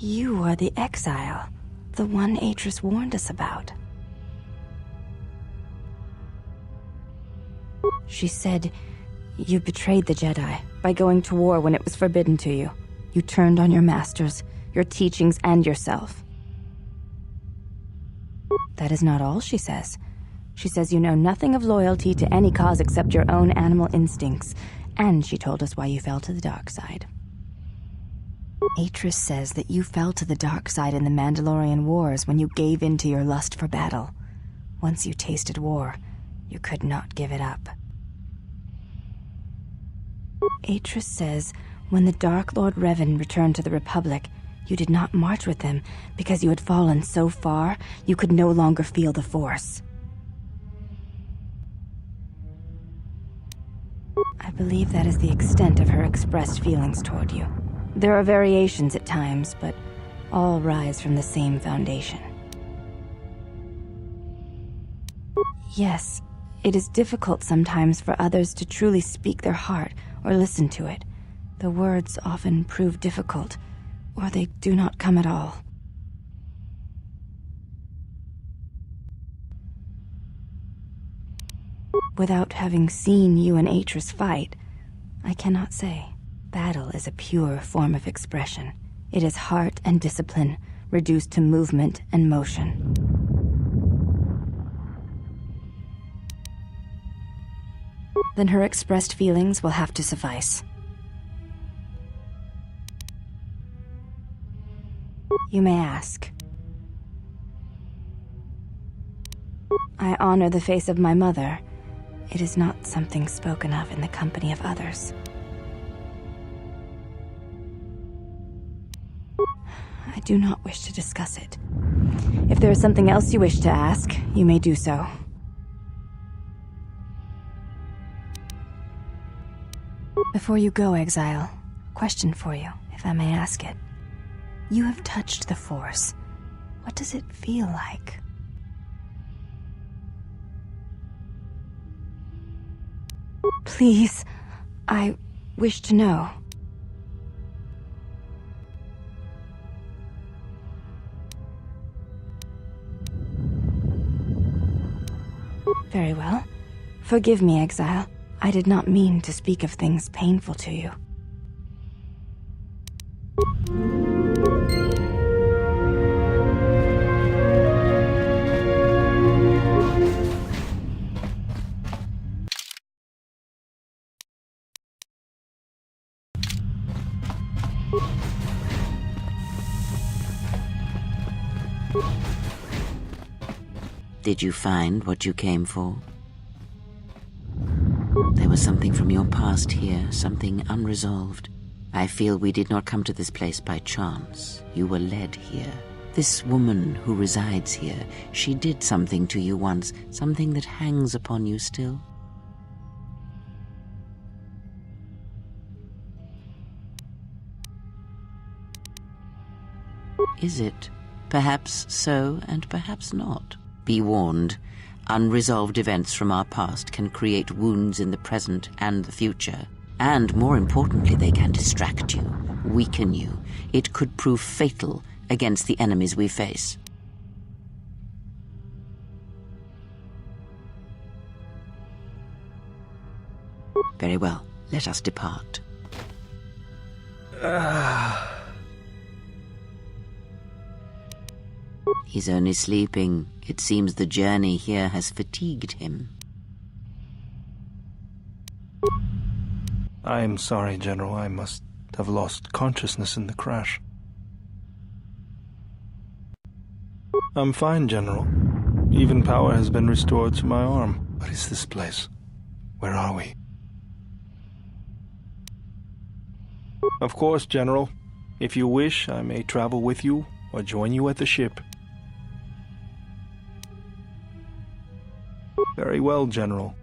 You are the exile, the one Atris warned us about. She said you betrayed the Jedi by going to war when it was forbidden to you. You turned on your masters, your teachings, and yourself. That is not all she says. She says you know nothing of loyalty to any cause except your own animal instincts, and she told us why you fell to the dark side. Atris says that you fell to the dark side in the Mandalorian Wars when you gave in to your lust for battle. Once you tasted war, you could not give it up. Atris says when the Dark Lord Revan returned to the Republic, you did not march with him because you had fallen so far you could no longer feel the Force. I believe that is the extent of her expressed feelings toward you. There are variations at times, but all rise from the same foundation. Yes, it is difficult sometimes for others to truly speak their heart or listen to it. The words often prove difficult, or they do not come at all. Without having seen you and Atris fight, I cannot say. Battle is a pure form of expression. It is heart and discipline, reduced to movement and motion. Then her expressed feelings will have to suffice. You may ask. I honor the face of my mother. It is not something spoken of in the company of others. I do not wish to discuss it. If there is something else you wish to ask, you may do so. Before you go, Exile, question for you, if I may ask it. You have touched the Force. What does it feel like? Please, I wish to know. Very well. Forgive me, Exile. I did not mean to speak of things painful to you. Did you find what you came for? There was something from your past here, something unresolved. I feel we did not come to this place by chance. You were led here. This woman who resides here, she did something to you once, something that hangs upon you still. Is it? Perhaps so, and perhaps not. Be warned. Unresolved events from our past can create wounds in the present and the future. And more importantly, they can distract you, weaken you. It could prove fatal against the enemies we face. Very well, let us depart. He's only sleeping. It seems the journey here has fatigued him. I am sorry, General. I must have lost consciousness in the crash. I'm fine, General. Even power has been restored to my arm. What is this place? Where are we? Of course, General. If you wish, I may travel with you or join you at the ship. Very well, General.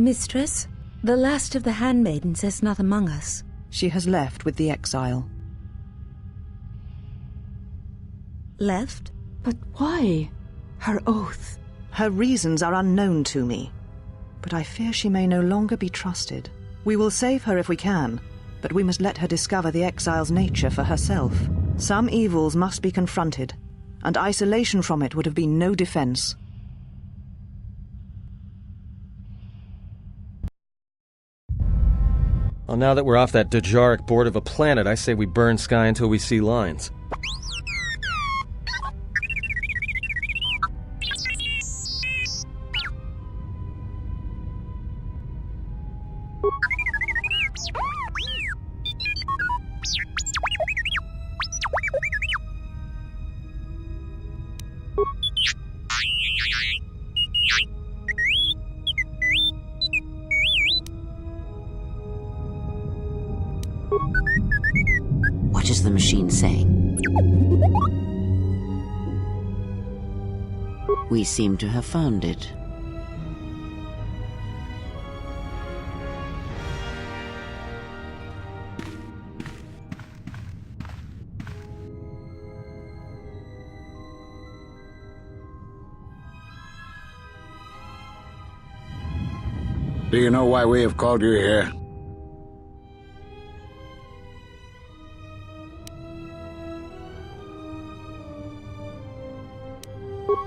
Mistress, the last of the handmaidens is not among us. She has left with the exile. Left? But why? Her oath. Her reasons are unknown to me, but I fear she may no longer be trusted. We will save her if we can, but we must let her discover the exile's nature for herself. Some evils must be confronted, and isolation from it would have been no defense. Well, now that we're off that Dejaric board of a planet, I say we burn sky until we see lines. What is the machine saying? We seem to have found it. Do you know why we have called you here?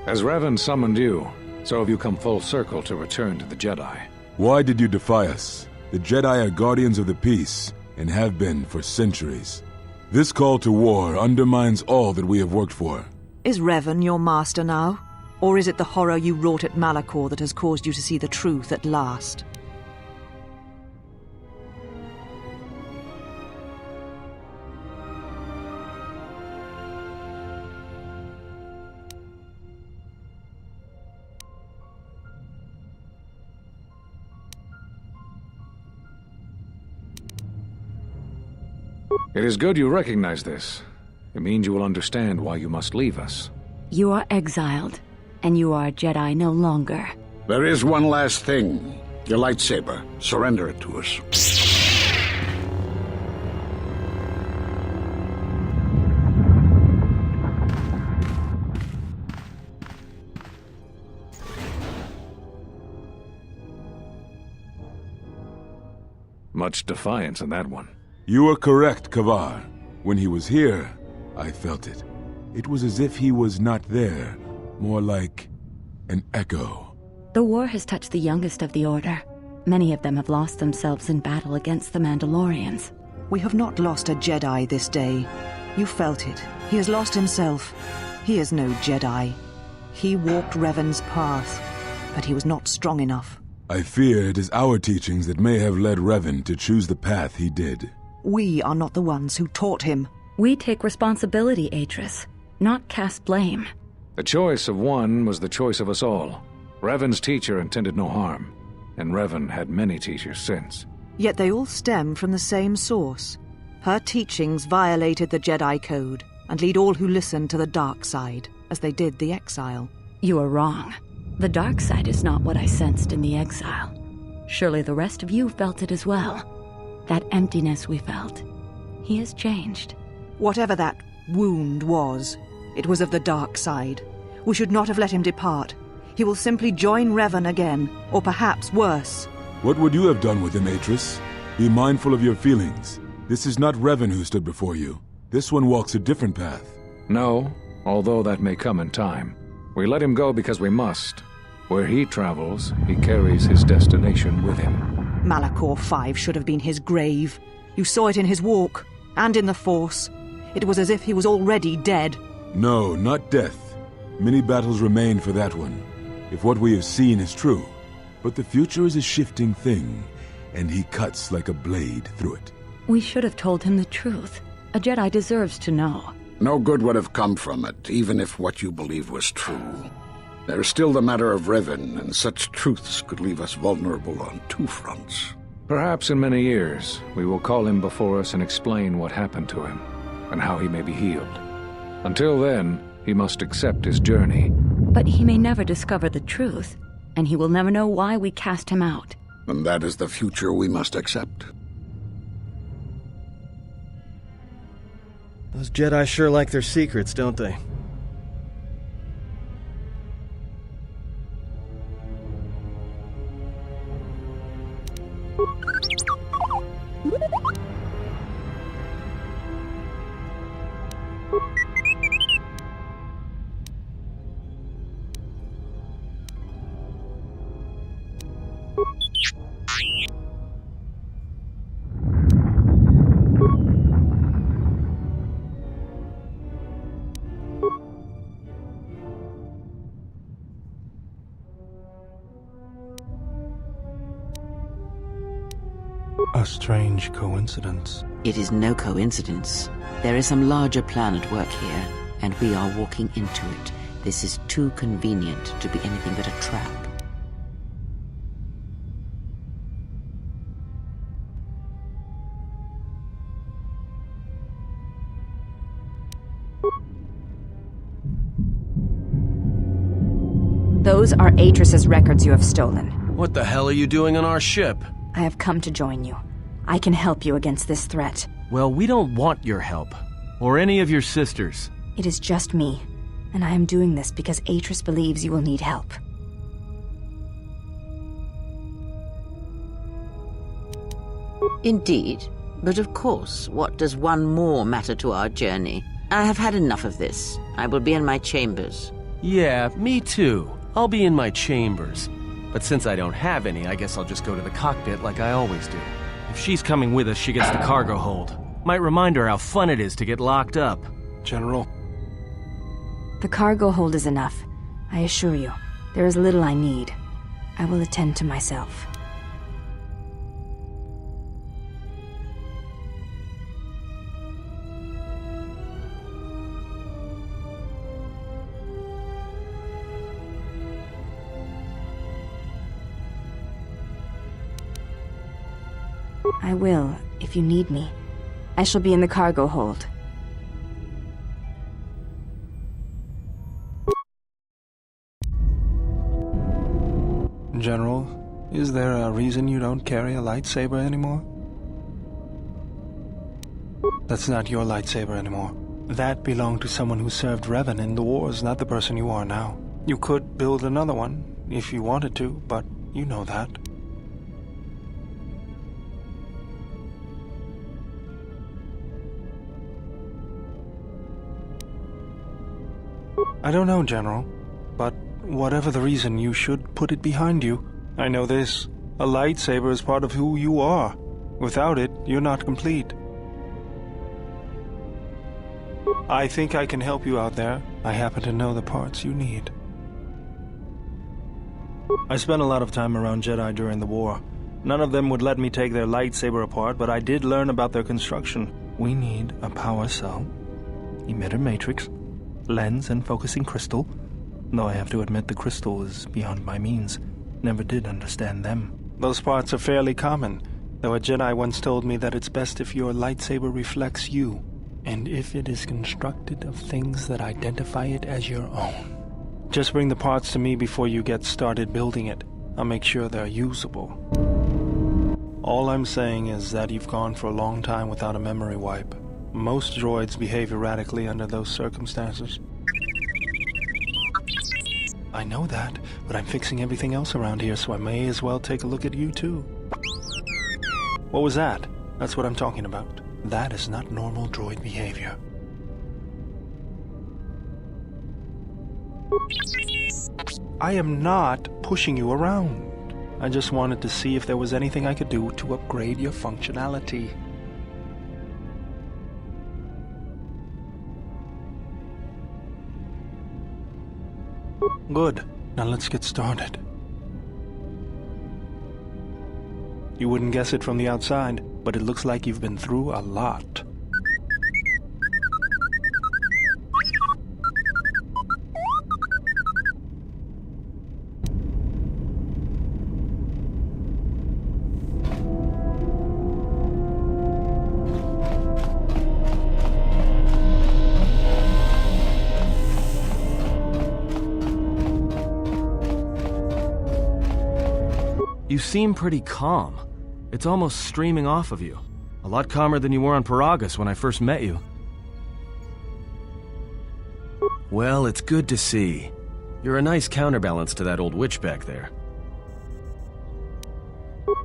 As Revan summoned you, so have you come full circle to return to the Jedi. Why did you defy us? The Jedi are guardians of the peace, and have been for centuries. This call to war undermines all that we have worked for. Is Revan your master now? Or is it the horror you wrought at Malachor that has caused you to see the truth at last? It is good you recognize this. It means you will understand why you must leave us. You are exiled, and you are a Jedi no longer. There is one last thing. Your lightsaber. Surrender it to us. Much defiance in that one. You are correct, Kavar. When he was here, I felt it. It was as if he was not there, more like an echo. The war has touched the youngest of the Order. Many of them have lost themselves in battle against the Mandalorians. We have not lost a Jedi this day. You felt it. He has lost himself. He is no Jedi. He walked Revan's path, but he was not strong enough. I fear it is our teachings that may have led Revan to choose the path he did. We are not the ones who taught him. We take responsibility, Atris, not cast blame. The choice of one was the choice of us all. Revan's teacher intended no harm, and Revan had many teachers since. Yet they all stem from the same source. Her teachings violated the Jedi Code and lead all who listen to the dark side, as they did the exile. You are wrong. The dark side is not what I sensed in the exile. Surely the rest of you felt it as well. That emptiness we felt. He has changed. Whatever that wound was, it was of the dark side. We should not have let him depart. He will simply join Revan again, or perhaps worse. What would you have done with him, Atris? Be mindful of your feelings. This is not Revan who stood before you. This one walks a different path. No, although that may come in time. We let him go because we must. Where he travels, he carries his destination with him. Malachor 5 should have been his grave. You saw it in his walk, and in the Force. It was as if he was already dead. No, not death. Many battles remain for that one, if what we have seen is true. But the future is a shifting thing, and he cuts like a blade through it. We should have told him the truth. A Jedi deserves to know. No good would have come from it, even if what you believe was true. There is still the matter of Revan, and such truths could leave us vulnerable on two fronts. Perhaps in many years, we will call him before us and explain what happened to him, and how he may be healed. Until then, he must accept his journey. But he may never discover the truth, and he will never know why we cast him out. And that is the future we must accept. Those Jedi sure like their secrets, don't they? A strange coincidence. It is no coincidence. There is some larger plan at work here, and we are walking into it. This is too convenient to be anything but a trap. Those are Atris's records you have stolen. What the hell are you doing on our ship? I have come to join you. I can help you against this threat. Well, we don't want your help. Or any of your sisters. It is just me, and I am doing this because Atris believes you will need help. Indeed. But of course, what does one more matter to our journey? I have had enough of this. I will be in my chambers. Yeah, me too. I'll be in my chambers. But since I don't have any, I guess I'll just go to the cockpit like I always do. If she's coming with us, she gets the cargo hold. Might remind her how fun it is to get locked up. General. The cargo hold is enough. I assure you, there is little I need. I will attend to myself. I will, if you need me. I shall be in the cargo hold. General, is there a reason you don't carry a lightsaber anymore? That's not your lightsaber anymore. That belonged to someone who served Revan in the wars, not the person you are now. You could build another one, if you wanted to, but you know that. I don't know, General. But whatever the reason, you should put it behind you. I know this. A lightsaber is part of who you are. Without it, you're not complete. I think I can help you out there. I happen to know the parts you need. I spent a lot of time around Jedi during the war. None of them would let me take their lightsaber apart, but I did learn about their construction. We need a power cell, emitter matrix, lens and focusing crystal. Though I have to admit the crystal is beyond my means. Never did understand them. Those parts are fairly common, though a Jedi once told me that it's best if your lightsaber reflects you, and if it is constructed of things that identify it as your own. Just bring the parts to me before you get started building it. I'll make sure they're usable. All I'm saying is that you've gone for a long time without a memory wipe. Most droids behave erratically under those circumstances. I know that, but I'm fixing everything else around here, so I may as well take a look at you too. What was that? That's what I'm talking about. That is not normal droid behavior. I am not pushing you around. I just wanted to see if there was anything I could do to upgrade your functionality. Good. Now let's get started. You wouldn't guess it from the outside, but it looks like you've been through a lot. You seem pretty calm. It's almost streaming off of you. A lot calmer than you were on Paragus when I first met you. Well, it's good to see. You're a nice counterbalance to that old witch back there.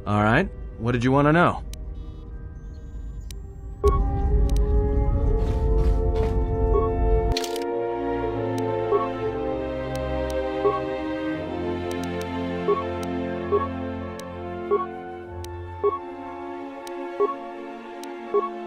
Alright, what did you want to know? You